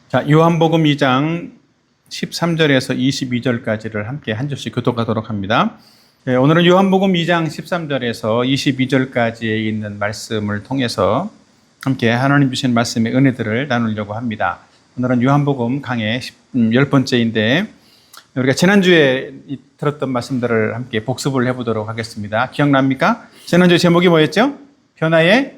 자, 요한복음 2장 13절에서 22절까지를 함께 한 절씩 교독하도록 합니다. 오늘은 요한복음 2장 13절에서 22절까지에 있는 말씀을 통해서 함께 하나님 주신 말씀의 은혜들을 나누려고 합니다. 오늘은 요한복음 강의 10번째인데 우리가 지난주에 들었던 말씀들을 함께 복습을 해보도록 하겠습니다. 기억납니까? 지난주 제목이 뭐였죠? 변화의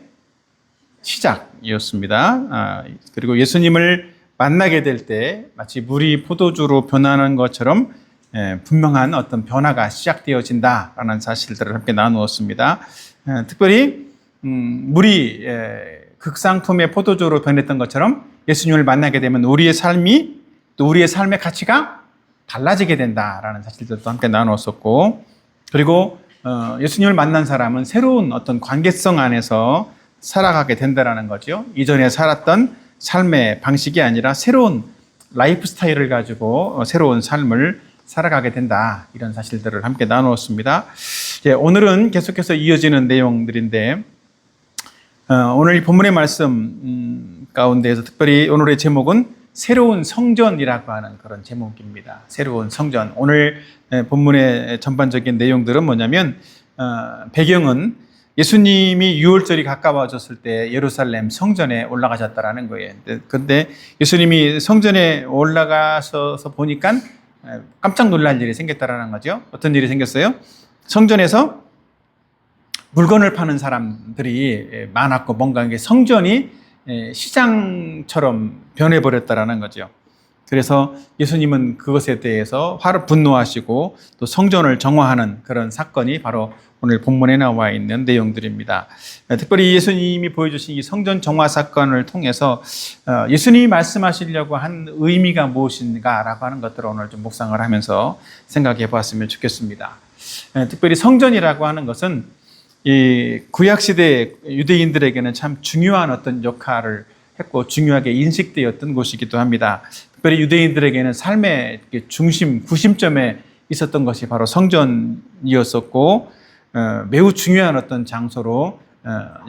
시작이었습니다. 그리고 예수님을 만나게 될 때 마치 물이 포도주로 변하는 것처럼 분명한 어떤 변화가 시작되어진다라는 사실들을 함께 나누었습니다. 특별히 물이 극상품의 포도주로 변했던 것처럼 예수님을 만나게 되면 우리의 삶이 또 우리의 삶의 가치가 달라지게 된다라는 사실들도 함께 나누었었고, 그리고 예수님을 만난 사람은 새로운 어떤 관계성 안에서 살아가게 된다라는 거죠. 이전에 살았던 삶의 방식이 아니라 새로운 라이프 스타일을 가지고 새로운 삶을 살아가게 된다, 이런 사실들을 함께 나누었습니다. 오늘은 계속해서 이어지는 내용들인데 오늘 이 본문의 말씀 가운데에서 특별히 오늘의 제목은 새로운 성전이라고 하는 그런 제목입니다. 새로운 성전. 오늘 본문의 전반적인 내용들은 뭐냐면 배경은 예수님이 유월절이 가까워졌을 때 예루살렘 성전에 올라가셨다라는 거예요. 그런데 예수님이 성전에 올라가서 보니까 깜짝 놀랄 일이 생겼다라는 거죠. 어떤 일이 생겼어요? 성전에서 물건을 파는 사람들이 많았고 뭔가 성전이 시장처럼 변해버렸다라는 거죠. 그래서 예수님은 그것에 대해서 분노하시고 또 성전을 정화하는 그런 사건이 바로 오늘 본문에 나와 있는 내용들입니다. 특별히 예수님이 보여주신 이 성전 정화 사건을 통해서 예수님이 말씀하시려고 한 의미가 무엇인가라고 하는 것들을 오늘 좀 묵상을 하면서 생각해 보았으면 좋겠습니다. 특별히 성전이라고 하는 것은 이 구약시대 유대인들에게는 참 중요한 어떤 역할을 했고 중요하게 인식되었던 곳이기도 합니다. 특별히 유대인들에게는 삶의 중심, 구심점에 있었던 것이 바로 성전이었었고 매우 중요한 어떤 장소로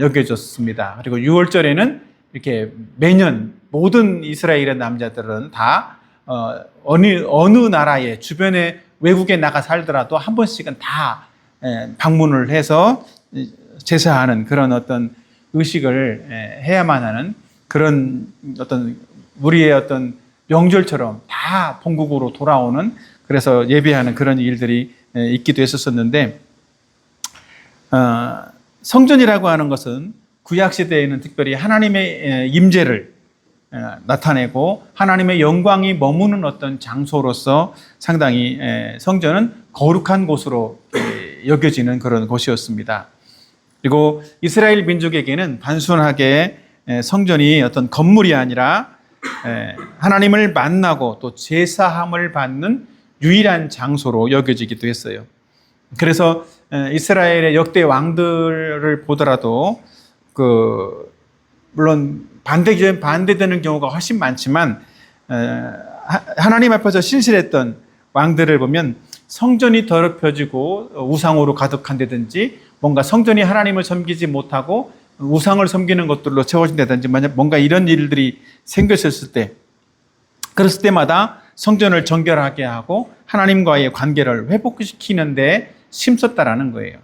여겨졌습니다. 그리고 6월절에는 이렇게 매년 모든 이스라엘의 남자들은 다 어느 나라에 주변에 외국에 나가 살더라도 한 번씩은 다 방문을 해서 제사하는 그런 어떤 의식을 해야만 하는 그런 어떤 우리의 어떤 명절처럼 다 본국으로 돌아오는, 그래서 예배하는 그런 일들이 있기도 했었는데 성전이라고 하는 것은 구약시대에는 특별히 하나님의 임재를 나타내고 하나님의 영광이 머무는 어떤 장소로서 상당히 성전은 거룩한 곳으로 여겨지는 그런 곳이었습니다. 그리고 이스라엘 민족에게는 단순하게 성전이 어떤 건물이 아니라 하나님을 만나고 또 제사함을 받는 유일한 장소로 여겨지기도 했어요. 그래서 이스라엘의 역대 왕들을 보더라도 물론 반대되는 경우가 훨씬 많지만 하나님 앞에서 신실했던 왕들을 보면 성전이 더럽혀지고 우상으로 가득한다든지 뭔가 성전이 하나님을 섬기지 못하고 우상을 섬기는 것들로 채워진다든지 뭔가 이런 일들이 생겼을 때, 그랬을 때마다 성전을 정결하게 하고 하나님과의 관계를 회복시키는 데 힘썼다라는 거예요.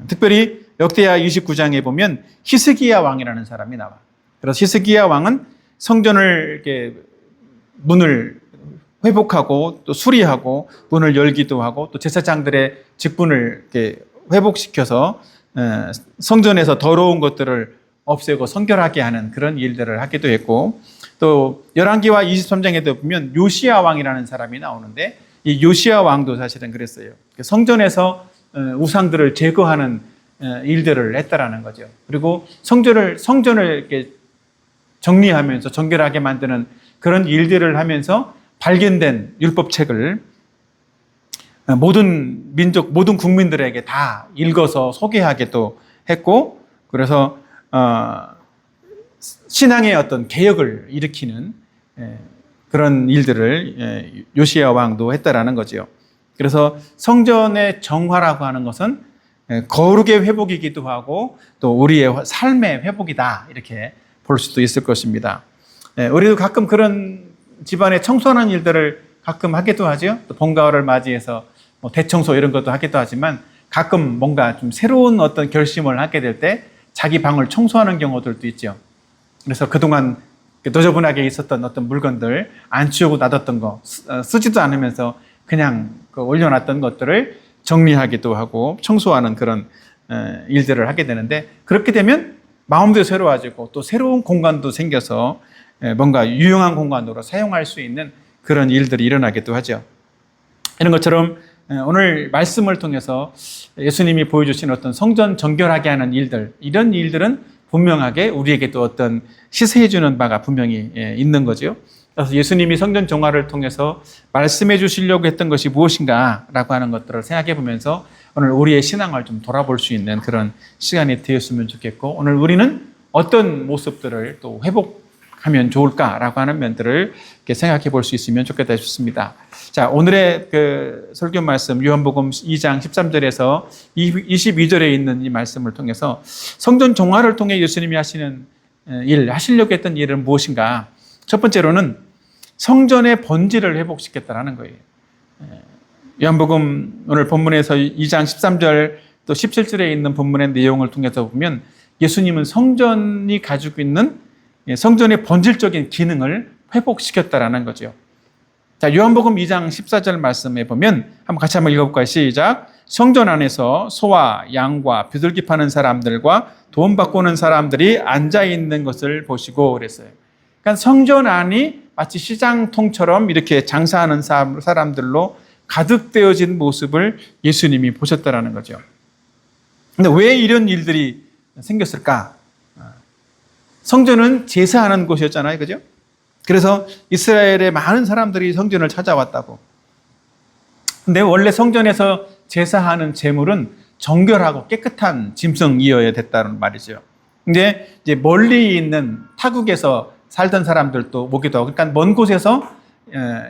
특별히 역대하 29장에 보면 히스기야 왕이라는 사람이 나와. 그래서 히스기야 왕은 성전을 이렇게 문을 회복하고 또 수리하고 문을 열기도 하고 또 제사장들의 직분을 이렇게 회복시켜서 성전에서 더러운 것들을 없애고 성결하게 하는 그런 일들을 하기도 했고, 또 열왕기와 23장에도 보면 요시야 왕이라는 사람이 나오는데 이 요시야 왕도 사실은 그랬어요. 성전에서 우상들을 제거하는 일들을 했다라는 거죠. 그리고 성전을 이렇게 정리하면서 정결하게 만드는 그런 일들을 하면서 발견된 율법책을 모든 민족, 모든 국민들에게 다 읽어서 소개하기도 했고, 그래서 신앙의 어떤 개혁을 일으키는 그런 일들을 요시야 왕도 했다라는 거죠. 그래서 성전의 정화라고 하는 것은 거룩의 회복이기도 하고 또 우리의 삶의 회복이다, 이렇게 볼 수도 있을 것입니다. 우리도 가끔 그런 집안에 청소하는 일들을 가끔 하기도 하죠. 또 봄가을을 맞이해서 뭐 대청소 이런 것도 하기도 하지만 가끔 뭔가 좀 새로운 어떤 결심을 하게 될 때 자기 방을 청소하는 경우들도 있죠. 그래서 그동안 너저분하게 있었던 어떤 물건들 안 치우고 놔뒀던 거 쓰지도 않으면서 그냥 올려놨던 것들을 정리하기도 하고 청소하는 그런 일들을 하게 되는데 그렇게 되면 마음도 새로워지고 또 새로운 공간도 생겨서 뭔가 유용한 공간으로 사용할 수 있는 그런 일들이 일어나기도 하죠. 이런 것처럼 오늘 말씀을 통해서 예수님이 보여주신 어떤 성전 정결하게 하는 일들, 이런 일들은 분명하게 우리에게도 어떤 시사해 주는 바가 분명히 있는 거죠. 그래서 예수님이 성전 정화를 통해서 말씀해 주시려고 했던 것이 무엇인가라고 하는 것들을 생각해 보면서 오늘 우리의 신앙을 좀 돌아볼 수 있는 그런 시간이 되었으면 좋겠고, 오늘 우리는 어떤 모습들을 또 회복하면 좋을까라고 하는 면들을 이렇게 생각해 볼 수 있으면 좋겠다 싶습니다. 자, 오늘의 그 설교 말씀 요한복음 2장 13절에서 22절에 있는 이 말씀을 통해서 성전 정화를 통해 예수님이 하시려고 했던 일은 무엇인가? 첫 번째로는 성전의 본질을 회복시켰다라는 거예요. 요한복음 오늘 본문에서 2장 13절 또 17절에 있는 본문의 내용을 통해서 보면 예수님은 성전이 가지고 있는 성전의 본질적인 기능을 회복시켰다라는 거죠. 자, 요한복음 2장 14절 말씀에 보면 같이 한번 읽어볼까요? 시작. 성전 안에서 소와 양과 비둘기 파는 사람들과 돈 바꾸는 사람들이 앉아 있는 것을 보시고 그랬어요. 그러니까 성전 안이 마치 시장통처럼 이렇게 장사하는 사람들로 가득되어진 모습을 예수님이 보셨다라는 거죠. 근데 왜 이런 일들이 생겼을까? 성전은 제사하는 곳이었잖아요. 그죠? 그래서 이스라엘의 많은 사람들이 성전을 찾아왔다고. 근데 원래 성전에서 제사하는 제물은 정결하고 깨끗한 짐승이어야 됐다는 말이죠. 근데 이제 멀리 있는 타국에서 살던 사람들도 오기도 하고, 그러니까 먼 곳에서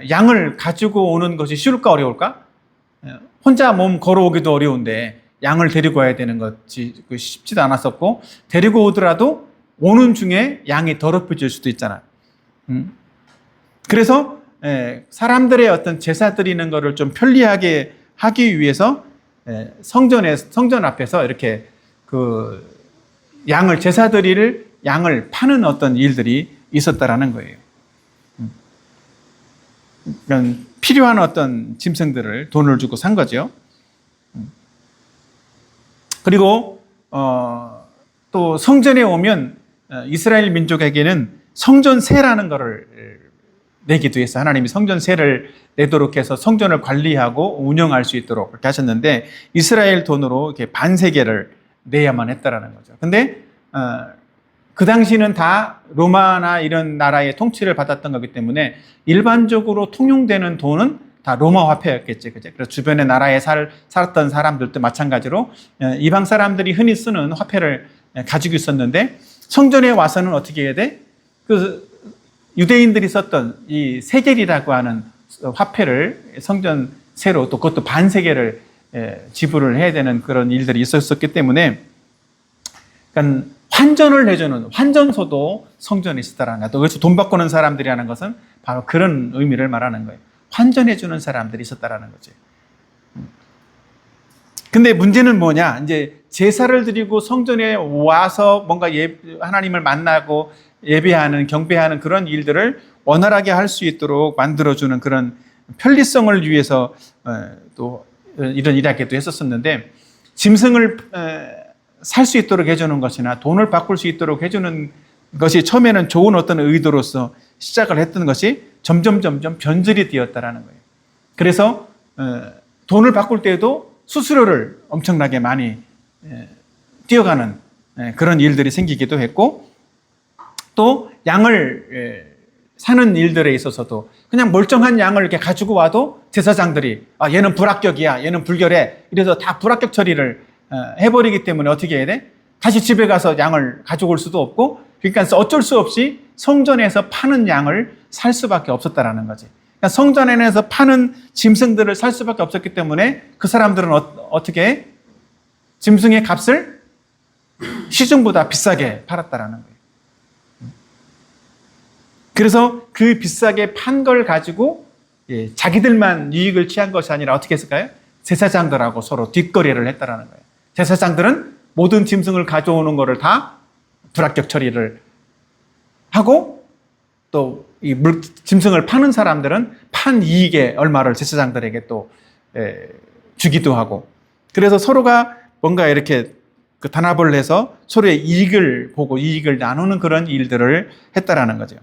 양을 가지고 오는 것이 쉬울까 어려울까? 혼자 몸 걸어오기도 어려운데 양을 데리고 와야 되는 것이 쉽지도 않았었고, 데리고 오더라도 오는 중에 양이 더럽혀질 수도 있잖아요. 그래서 사람들의 어떤 제사 드리는 것을 좀 편리하게 하기 위해서 성전 앞에서 이렇게 그 양을 제사 드릴 양을 파는 어떤 일들이 있었다라는 거예요. 그러니까 필요한 어떤 짐승들을 돈을 주고 산 거죠. 그리고 또 성전에 오면 이스라엘 민족에게는 성전세라는 것을 내기도 했어요. 하나님이 성전세를 내도록 해서 성전을 관리하고 운영할 수 있도록 그렇게 하셨는데 이스라엘 돈으로 이렇게 반세겔을 내야만 했다라는 거죠. 근데 그 당시는 다 로마나 이런 나라의 통치를 받았던 거기 때문에 일반적으로 통용되는 돈은 다 로마 화폐였겠지. 그죠? 그래서 주변의 나라에 살았던 사람들도 마찬가지로 이방 사람들이 흔히 쓰는 화폐를 가지고 있었는데 성전에 와서는 어떻게 해야 돼? 그 유대인들이 썼던 이 세겔이라고 하는 화폐를 성전세로 또 그것도 반세겔을 지불을 해야 되는 그런 일들이 있었기 때문에 그러니까 환전을 해주는 환전소도 성전에 있었다라는 거예요. 또 여기서 돈 바꾸는 사람들이라는 것은 바로 그런 의미를 말하는 거예요. 환전해주는 사람들이 있었다라는 거죠. 근데 문제는 뭐냐? 이제 제사를 드리고 성전에 와서 뭔가 하나님을 만나고 예배하는, 경배하는 그런 일들을 원활하게 할 수 있도록 만들어주는 그런 편리성을 위해서 또 이런 일하기도 했었었는데 짐승을 살 수 있도록 해주는 것이나 돈을 바꿀 수 있도록 해주는 것이 처음에는 좋은 어떤 의도로서 시작을 했던 것이 점점 변질이 되었다라는 거예요. 그래서 돈을 바꿀 때에도 수수료를 엄청나게 많이 뛰어가는 그런 일들이 생기기도 했고, 또 양을 사는 일들에 있어서도 그냥 멀쩡한 양을 이렇게 가지고 와도 제사장들이 얘는 불합격이야, 얘는 불결해, 이래서 다 불합격 처리를 해버리기 때문에 어떻게 해야 돼? 다시 집에 가서 양을 가져올 수도 없고, 그러니까 어쩔 수 없이 성전에서 파는 양을 살 수밖에 없었다라는 거지. 그러니까 성전 안에서 파는 짐승들을 살 수밖에 없었기 때문에 그 사람들은 어떻게 해? 짐승의 값을 시중보다 비싸게 팔았다라는 거예요. 그래서 그 비싸게 판 걸 가지고 자기들만 이익을 취한 것이 아니라 어떻게 했을까요? 제사장들하고 서로 뒷거래를 했다라는 거예요. 제사장들은 모든 짐승을 가져오는 것을 다 불합격 처리를 하고, 또 이 짐승을 파는 사람들은 판 이익의 얼마를 제사장들에게 또 주기도 하고, 그래서 서로가 뭔가 이렇게 그 단합을 해서 서로의 이익을 보고 이익을 나누는 그런 일들을 했다라는 거죠.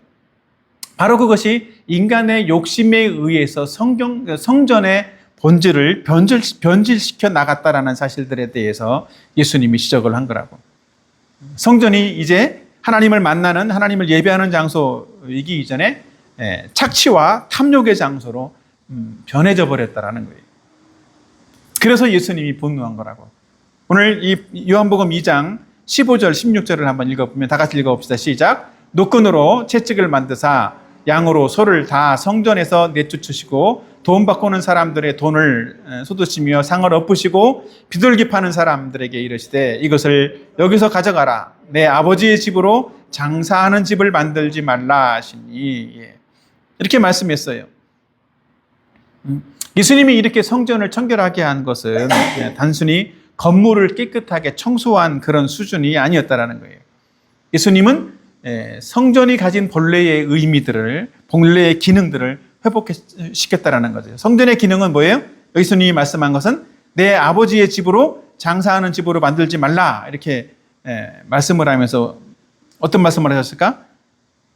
바로 그것이 인간의 욕심에 의해서 성전의 본질을 변질시켜 나갔다라는 사실들에 대해서 예수님이 지적을 한 거라고. 성전이 이제 하나님을 만나는, 하나님을 예배하는 장소이기 이전에 착취와 탐욕의 장소로 변해져 버렸다라는 거예요. 그래서 예수님이 분노한 거라고. 오늘 이 요한복음 2장 15절, 16절을 한번 읽어보면 다 같이 읽어봅시다. 시작. 노끈으로 채찍을 만드사 양으로 소를 다 성전에서 내쫓으시고 돈 바꾸는 사람들의 돈을 쏟으시며 상을 엎으시고 비둘기 파는 사람들에게 이르시되 이것을 여기서 가져가라. 내 아버지의 집으로 장사하는 집을 만들지 말라 하시니. 이렇게 말씀했어요. 예수님이 이렇게 성전을 청결하게 한 것은 단순히 건물을 깨끗하게 청소한 그런 수준이 아니었다라는 거예요. 예수님은 성전이 가진 본래의 의미들을, 본래의 기능들을 회복시켰다라는 거죠. 성전의 기능은 뭐예요? 예수님이 말씀한 것은 내 아버지의 집으로 장사하는 집으로 만들지 말라, 이렇게 말씀을 하면서 어떤 말씀을 하셨을까?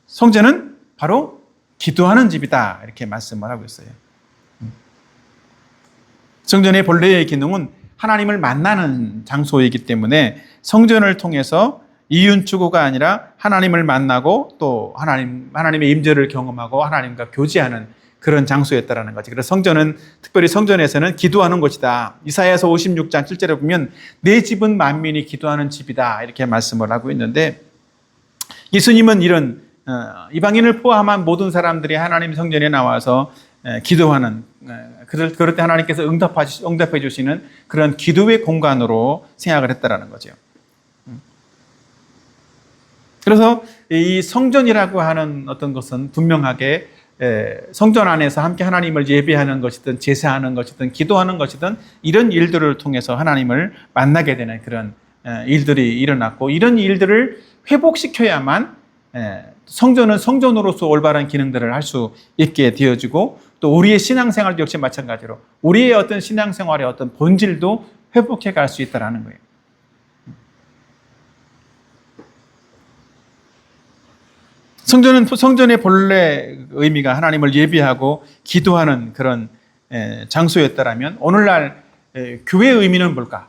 성전은 바로 기도하는 집이다, 이렇게 말씀을 하고 있어요. 성전의 본래의 기능은 하나님을 만나는 장소이기 때문에 성전을 통해서 이윤 추구가 아니라 하나님을 만나고 또 하나님의 임재를 경험하고 하나님과 교제하는 그런 장소였다라는 거지. 그래서 성전은, 특별히 성전에서는 기도하는 곳이다. 이사야서 56장 7절에 보면 내 집은 만민이 기도하는 집이다, 이렇게 말씀을 하고 있는데, 예수님은 이런 이방인을 포함한 모든 사람들이 하나님 성전에 나와서 기도하는, 그럴 때 하나님께서 응답해 주시는 그런 기도의 공간으로 생각을 했다라는 거죠. 그래서 이 성전이라고 하는 어떤 것은 분명하게 성전 안에서 함께 하나님을 예배하는 것이든 제사하는 것이든 기도하는 것이든 이런 일들을 통해서 하나님을 만나게 되는 그런 일들이 일어났고, 이런 일들을 회복시켜야만 성전은 성전으로서 올바른 기능들을 할 수 있게 되어지고, 또 우리의 신앙생활도 역시 마찬가지로 우리의 어떤 신앙생활의 어떤 본질도 회복해 갈 수 있다는 거예요. 성전은 성전의 본래 의미가 하나님을 예배하고 기도하는 그런 장소였다라면, 오늘날 교회의 의미는 뭘까?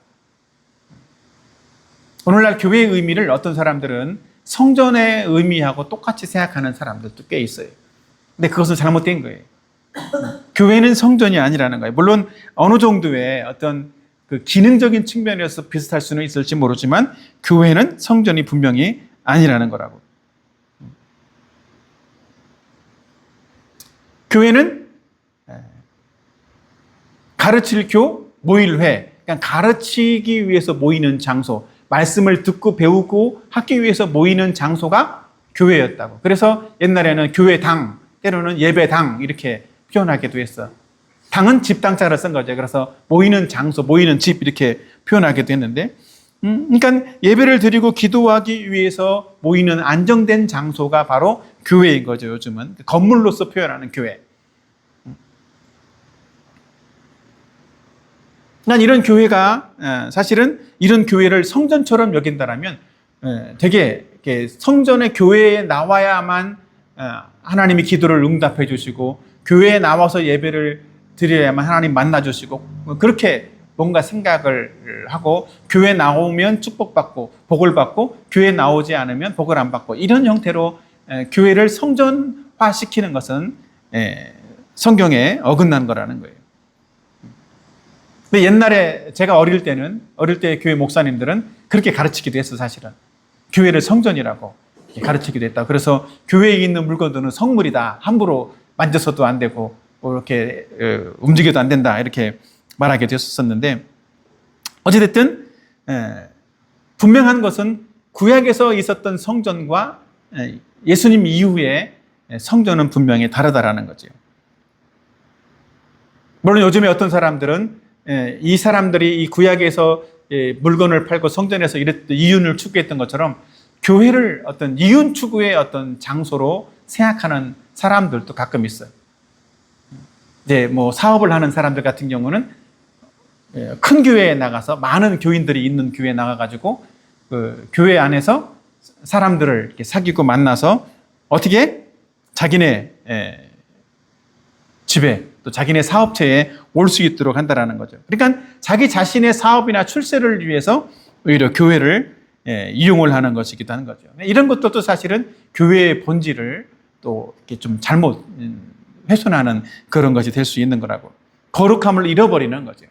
오늘날 교회의 의미를 어떤 사람들은 성전의 의미하고 똑같이 생각하는 사람들도 꽤 있어요. 근데 그것은 잘못된 거예요. 교회는 성전이 아니라는 거예요. 물론 어느 정도의 어떤 그 기능적인 측면에서 비슷할 수는 있을지 모르지만 교회는 성전이 분명히 아니라는 거라고. 교회는 가르칠 교, 모일회, 그냥 가르치기 위해서 모이는 장소, 말씀을 듣고 배우고 하기 위해서 모이는 장소가 교회였다고. 그래서 옛날에는 교회당, 때로는 예배당 이렇게 표현하기도 했어. 당은 집당자를 쓴 거죠. 그래서 모이는 장소, 모이는 집 이렇게 표현하기도 했는데, 그러니까 예배를 드리고 기도하기 위해서 모이는 안정된 장소가 바로 교회인 거죠. 요즘은 건물로서 표현하는 교회. 난 이런 교회가 사실은 이런 교회를 성전처럼 여긴다라면 되게 성전의 교회에 나와야만 하나님이 기도를 응답해 주시고, 교회에 나와서 예배를 드려야만 하나님 만나 주시고, 그렇게 뭔가 생각을 하고, 교회 나오면 축복받고 복을 받고 교회 나오지 않으면 복을 안 받고, 이런 형태로 교회를 성전화시키는 것은 성경에 어긋난 거라는 거예요. 근데 옛날에 제가 어릴 때 교회 목사님들은 그렇게 가르치기도 했어. 사실은 교회를 성전이라고 가르치기도 했다. 그래서 교회에 있는 물건들은 성물이다, 함부로 만져서도 안 되고 이렇게 움직여도 안 된다, 이렇게 말하게 됐었는데, 어찌됐든 분명한 것은 구약에서 있었던 성전과 예수님 이후에 성전은 분명히 다르다라는 거죠. 물론 요즘에 어떤 사람들은 이 사람들이 이 구약에서 물건을 팔고 성전에서 이윤을 추구했던 것처럼 교회를 어떤 이윤 추구의 어떤 장소로 생각하는 사람들도 가끔 있어요. 이제 뭐 사업을 하는 사람들 같은 경우는 큰 교회에 나가서 많은 교인들이 있는 교회에 나가가지고 그 교회 안에서 사람들을 이렇게 사귀고 만나서 어떻게 자기네 집에 또 자기네 사업체에 올 수 있도록 한다라는 거죠. 그러니까 자기 자신의 사업이나 출세를 위해서 오히려 교회를 이용을 하는 것이기도 하는 거죠. 이런 것도 사실은 교회의 본질을 또 이렇게 좀 잘못 훼손하는 그런 것이 될 수 있는 거라고. 거룩함을 잃어버리는 거죠.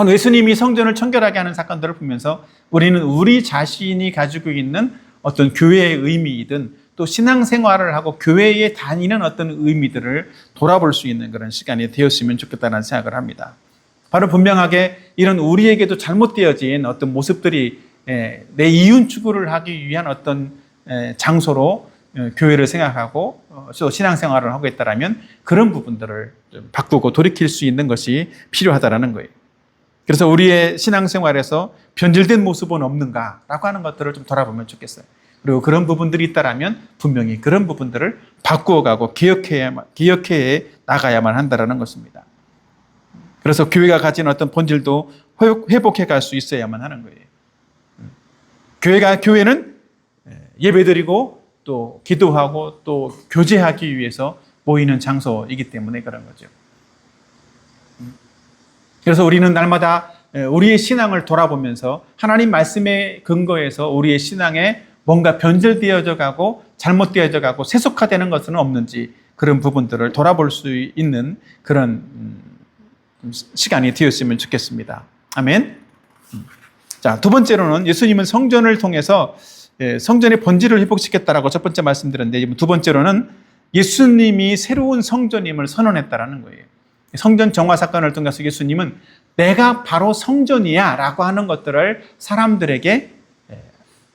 예수님이 성전을 청결하게 하는 사건들을 보면서 우리는 우리 자신이 가지고 있는 어떤 교회의 의미이든 또 신앙생활을 하고 교회에 다니는 어떤 의미들을 돌아볼 수 있는 그런 시간이 되었으면 좋겠다는 생각을 합니다. 바로 분명하게 이런 우리에게도 잘못되어진 어떤 모습들이 내 이윤 추구를 하기 위한 어떤 장소로 교회를 생각하고 또 신앙생활을 하고 있다면 그런 부분들을 좀 바꾸고 돌이킬 수 있는 것이 필요하다는 거예요. 그래서 우리의 신앙생활에서 변질된 모습은 없는가라고 하는 것들을 좀 돌아보면 좋겠어요. 그리고 그런 부분들이 있다면 분명히 그런 부분들을 바꾸어가고 기억해 나가야만 한다는 것입니다. 그래서 교회가 가진 어떤 본질도 회복해 갈 수 있어야만 하는 거예요. 교회는 예배드리고 또 기도하고 또 교제하기 위해서 모이는 장소이기 때문에 그런 거죠. 그래서 우리는 날마다 우리의 신앙을 돌아보면서 하나님 말씀의 근거에서 우리의 신앙에 뭔가 변질되어져 가고 잘못되어져 가고 세속화되는 것은 없는지 그런 부분들을 돌아볼 수 있는 그런 시간이 되었으면 좋겠습니다. 아멘. 자, 두 번째로는 예수님은 성전을 통해서 성전의 본질을 회복시켰다라고 첫 번째 말씀드렸는데 두 번째로는 예수님이 새로운 성전임을 선언했다라는 거예요. 성전 정화 사건을 통해서 예수님은 내가 바로 성전이야 라고 하는 것들을 사람들에게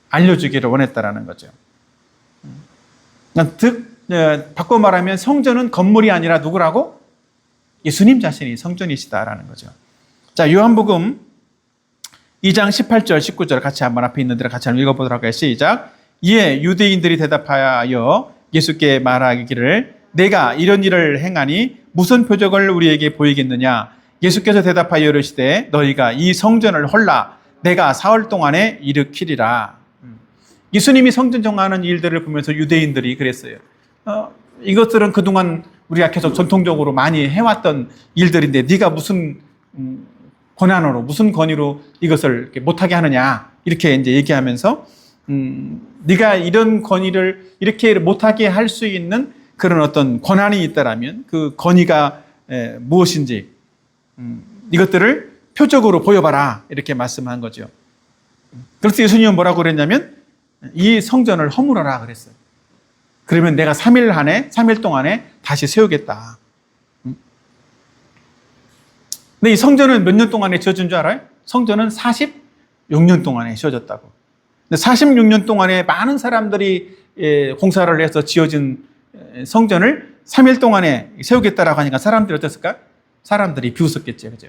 알려주기를 원했다라는 거죠. 바꿔 말하면 성전은 건물이 아니라 누구라고? 예수님 자신이 성전이시다라는 거죠. 자, 요한복음 2장 18절, 19절 같이 한번 앞에 있는 대로 같이 한번 읽어보도록 할까요? 시작. 이에 유대인들이 대답하여 예수께 말하기를 내가 이런 일을 행하니 무슨 표적을 우리에게 보이겠느냐? 예수께서 대답하여 이르시되 너희가 이 성전을 헐라 내가 사흘 동안에 일으키리라. 예수님이 성전 정화하는 일들을 보면서 유대인들이 그랬어요. 이것들은 그동안 우리가 계속 전통적으로 많이 해왔던 일들인데 네가 무슨 권한으로 무슨 권위로 이것을 이렇게 못하게 하느냐 이렇게 이제 얘기하면서 네가 이런 권위를 이렇게 못하게 할 수 있는 그런 어떤 권한이 있다라면 그 권위가 무엇인지 이것들을 표적으로 보여봐라 이렇게 말씀한 거죠. 그래서 예수님은 뭐라고 그랬냐면 이 성전을 허물어라 그랬어요. 그러면 내가 3일 동안에 다시 세우겠다. 근데 이 성전은 몇 년 동안에 지어진 줄 알아요? 성전은 46년 동안에 지어졌다고. 근데 46년 동안에 많은 사람들이 공사를 해서 지어진 성전을 3일 동안에 세우겠다라고 하니까 사람들이 어땠을까? 사람들이 비웃었겠죠. 그죠?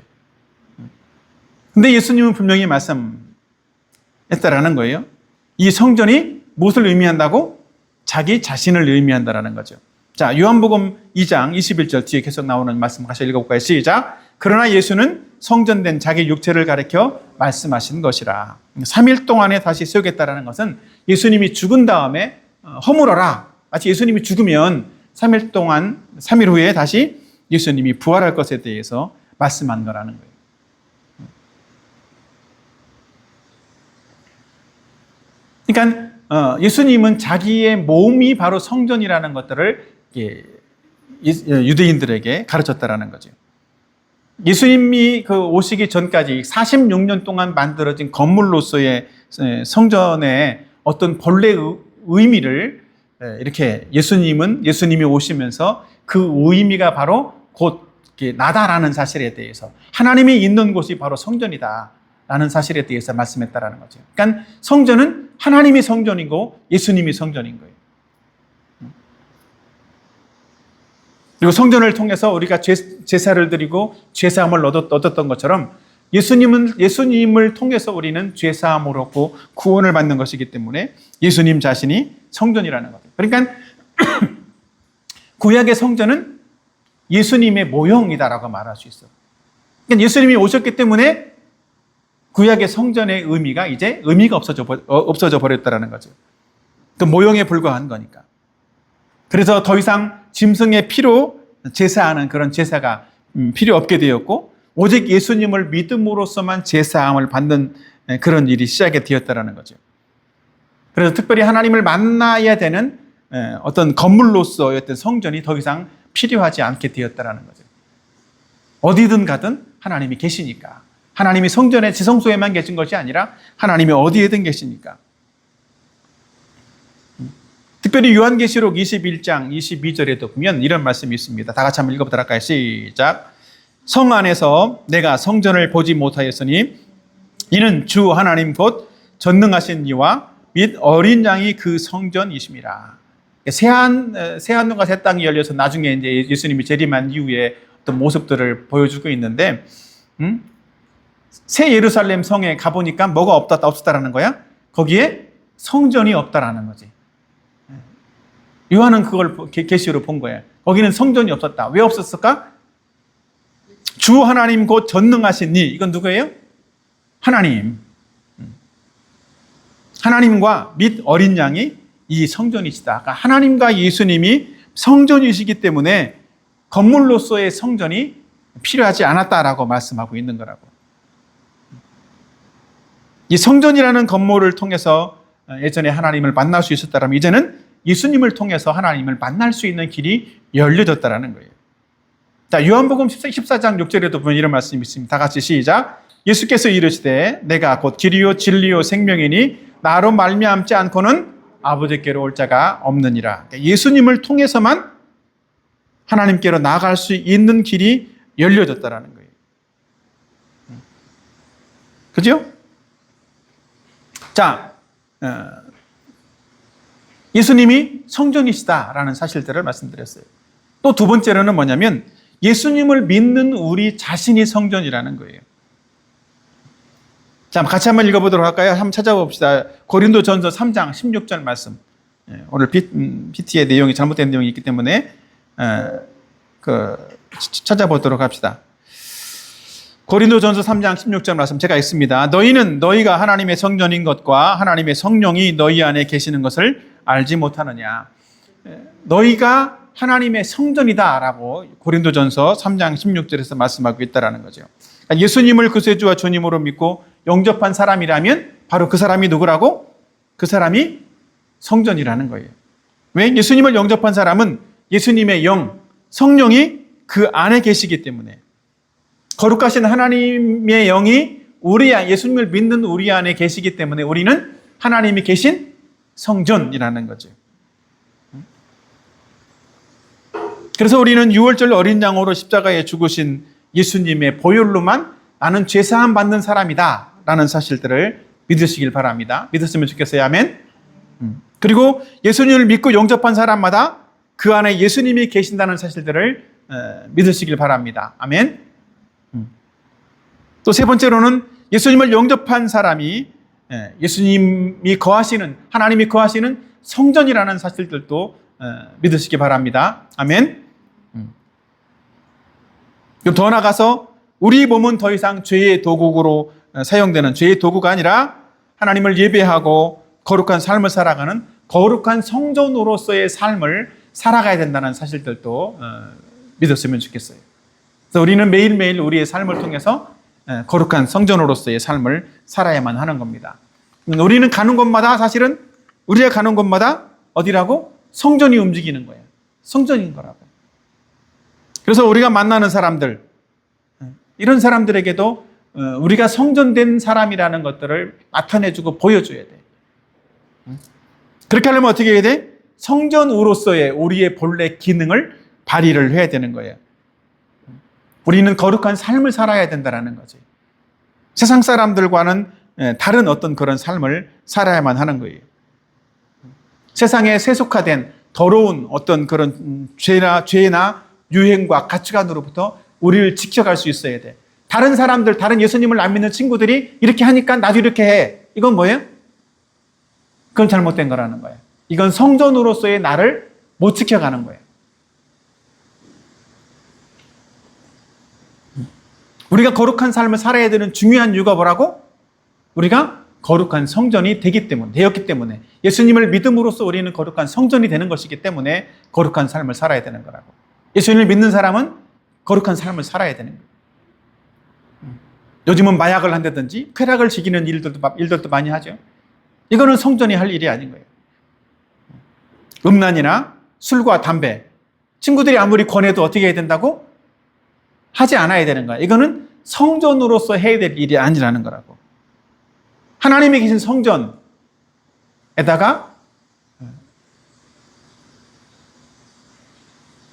근데 예수님은 분명히 말씀했다라는 거예요. 이 성전이 무엇을 의미한다고? 자기 자신을 의미한다라는 거죠. 자, 요한복음 2장 21절 뒤에 계속 나오는 말씀 같이 읽어볼까요? 시작. 그러나 예수는 성전된 자기 육체를 가리켜 말씀하신 것이라. 3일 동안에 다시 세우겠다라는 것은 예수님이 죽은 다음에 허물어라. 마치 예수님이 죽으면 3일 후에 다시 예수님이 부활할 것에 대해서 말씀한 거라는 거예요. 그러니까 예수님은 자기의 몸이 바로 성전이라는 것들을 유대인들에게 가르쳤다라는 거죠. 예수님이 오시기 전까지 46년 동안 만들어진 건물로서의 성전의 어떤 본래 의미를 이렇게 예수님이 오시면서 그 의미가 바로 곧 나다라는 사실에 대해서 하나님이 있는 곳이 바로 성전이다라는 사실에 대해서 말씀했다라는 거죠. 그러니까 성전은 하나님이 성전이고 예수님이 성전인 거예요. 그리고 성전을 통해서 우리가 제사를 드리고 죄사함을 얻었던 것처럼 예수님을 통해서 우리는 죄사함을 얻고 구원을 받는 것이기 때문에 예수님 자신이 성전이라는 거예요. 그러니까 구약의 성전은 예수님의 모형이다라고 말할 수 있어요. 그러니까 예수님이 오셨기 때문에 구약의 성전의 의미가 이제 의미가 없어져 버렸다라는 거죠. 그 모형에 불과한 거니까. 그래서 더 이상 짐승의 피로 제사하는 그런 제사가 필요 없게 되었고, 오직 예수님을 믿음으로써만 제사함을 받는 그런 일이 시작이 되었다라는 거죠. 그래서 특별히 하나님을 만나야 되는 어떤 건물로서의 어떤 성전이 더 이상 필요하지 않게 되었다라는 거죠. 어디든 가든 하나님이 계시니까. 하나님이 성전의 지성소에만 계신 것이 아니라 하나님이 어디에든 계시니까. 특별히 요한계시록 21장 22절에도 보면 이런 말씀이 있습니다. 다 같이 한번 읽어보도록 할까요? 시작. 성 안에서 내가 성전을 보지 못하였으니 이는 주 하나님 곧 전능하신 이와 및 어린 양이 그 성전이심이라. 새하늘과 새 땅이 열려서 나중에 이제 예수님이 재림한 이후에 어떤 모습들을 보여주고 있는데, 새 예루살렘 성에 가보니까 뭐가 없었다라는 거야? 거기에 성전이 없다라는 거지. 요한은 그걸 계시로 본 거예요. 거기는 성전이 없었다. 왜 없었을까? 주 하나님 곧 전능하신 이, 이건 누구예요? 하나님. 하나님과 및 어린 양이 이 성전이시다. 그러니까 하나님과 예수님이 성전이시기 때문에 건물로서의 성전이 필요하지 않았다라고 말씀하고 있는 거라고. 이 성전이라는 건물을 통해서 예전에 하나님을 만날 수 있었다면 이제는 예수님을 통해서 하나님을 만날 수 있는 길이 열려졌다라는 거예요. 자, 요한복음 14장 6절에도 보면 이런 말씀이 있습니다. 다 같이 시작. 예수께서 이르시되 내가 곧 길이요 진리요 생명이니 나로 말미암지 않고는 아버지께로 올 자가 없느니라. 그러니까 예수님을 통해서만 하나님께로 나아갈 수 있는 길이 열려졌다라는 거예요. 그죠? 자, 예수님이 성전이시다라는 사실들을 말씀드렸어요. 또 두 번째로는 뭐냐면 예수님을 믿는 우리 자신이 성전이라는 거예요. 자, 같이 한번 읽어보도록 할까요? 한번 찾아봅시다. 고린도전서 3장 16절 말씀. 오늘 PT의 내용이 잘못된 내용이 있기 때문에 찾아보도록 합시다. 고린도전서 3장 16절 말씀 제가 읽습니다. 너희는 너희가 하나님의 성전인 것과 하나님의 성령이 너희 안에 계시는 것을 알지 못하느냐. 너희가 하나님의 성전이다라고 고린도전서 3장 16절에서 말씀하고 있다라는 거죠. 그러니까 예수님을 구세주와 주님으로 믿고 영접한 사람이라면 바로 그 사람이 누구라고? 그 사람이 성전이라는 거예요. 왜? 예수님을 영접한 사람은 예수님의 영, 성령이 그 안에 계시기 때문에 거룩하신 하나님의 영이 예수님을 믿는 우리 안에 계시기 때문에 우리는 하나님이 계신 성전이라는 거죠. 그래서 우리는 유월절 어린 양으로 십자가에 죽으신 예수님의 보혈로만 나는 죄사함 받는 사람이다 라는 사실들을 믿으시길 바랍니다. 믿었으면 좋겠어요. 아멘. 그리고 예수님을 믿고 영접한 사람마다 그 안에 예수님이 계신다는 사실들을 믿으시길 바랍니다. 아멘. 또 세 번째로는 예수님을 영접한 사람이 예수님이 거하시는, 하나님이 거하시는 성전이라는 사실들도 믿으시기 바랍니다. 아멘. 더 나아가서 우리 몸은 더 이상 죄의 도구로 사용되는 죄의 도구가 아니라 하나님을 예배하고 거룩한 삶을 살아가는 거룩한 성전으로서의 삶을 살아가야 된다는 사실들도 믿었으면 좋겠어요. 그래서 우리는 매일매일 우리의 삶을 통해서 거룩한 성전으로서의 삶을 살아야만 하는 겁니다. 우리는 가는 곳마다 사실은 우리가 가는 곳마다 어디라고? 성전이 움직이는 거예요. 성전인 거라고. 그래서 우리가 만나는 사람들, 이런 사람들에게도 우리가 성전된 사람이라는 것들을 나타내주고 보여줘야 돼. 그렇게 하려면 어떻게 해야 돼? 성전으로서의 우리의 본래 기능을 발휘를 해야 되는 거예요. 우리는 거룩한 삶을 살아야 된다는 거지. 세상 사람들과는 다른 어떤 그런 삶을 살아야만 하는 거예요. 세상에 세속화된 더러운 어떤 그런 죄나 유행과 가치관으로부터 우리를 지켜갈 수 있어야 돼. 다른 사람들, 다른 예수님을 안 믿는 친구들이 이렇게 하니까 나도 이렇게 해. 이건 뭐예요? 그건 잘못된 거라는 거예요. 이건 성전으로서의 나를 못 지켜가는 거예요. 우리가 거룩한 삶을 살아야 되는 중요한 이유가 뭐라고? 우리가 거룩한 성전이 되었기 때문에, 예수님을 믿음으로써 우리는 거룩한 성전이 되는 것이기 때문에 거룩한 삶을 살아야 되는 거라고. 예수님을 믿는 사람은 거룩한 삶을 살아야 되는 거예요. 요즘은 마약을 한다든지 쾌락을 즐기는 일들도 많이 하죠. 이거는 성전이 할 일이 아닌 거예요. 음란이나 술과 담배, 친구들이 아무리 권해도 어떻게 해야 된다고? 하지 않아야 되는 거야. 이거는 성전으로서 해야 될 일이 아니라는 거라고. 하나님이 계신 성전에다가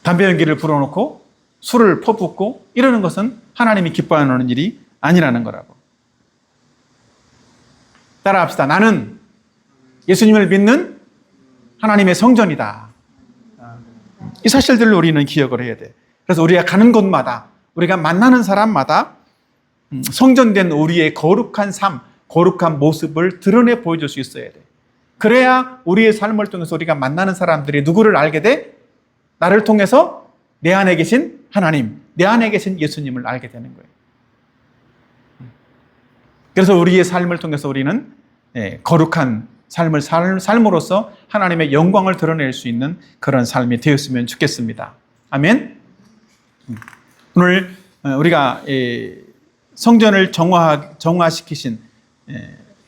담배 연기를 불어넣고 술을 퍼붓고 이러는 것은 하나님이 기뻐하는 일이 아니라는 거라고. 따라합시다. 나는 예수님을 믿는 하나님의 성전이다. 이 사실들을 우리는 기억을 해야 돼. 그래서 우리가 가는 곳마다, 우리가 만나는 사람마다 성전된 우리의 거룩한 삶, 거룩한 모습을 드러내 보여줄 수 있어야 돼. 그래야 우리의 삶을 통해서 우리가 만나는 사람들이 누구를 알게 돼? 나를 통해서 내 안에 계신 하나님, 내 안에 계신 예수님을 알게 되는 거예요. 그래서 우리의 삶을 통해서 우리는 거룩한 삶을 삶으로써 하나님의 영광을 드러낼 수 있는 그런 삶이 되었으면 좋겠습니다. 아멘. 오늘 우리가 성전을 정화시키신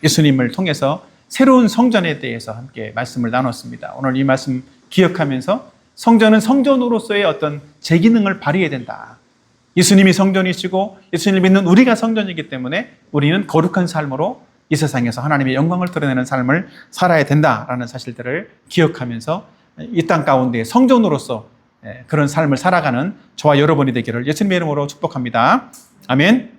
예수님을 통해서 새로운 성전에 대해서 함께 말씀을 나눴습니다. 오늘 이 말씀 기억하면서 성전은 성전으로서의 어떤 제 기능을 발휘해야 된다. 예수님이 성전이시고 예수님을 믿는 우리가 성전이기 때문에 우리는 거룩한 삶으로 이 세상에서 하나님의 영광을 드러내는 삶을 살아야 된다라는 사실들을 기억하면서 이 땅 가운데 성전으로서 그런 삶을 살아가는 저와 여러분이 되기를 예수님의 이름으로 축복합니다. 아멘.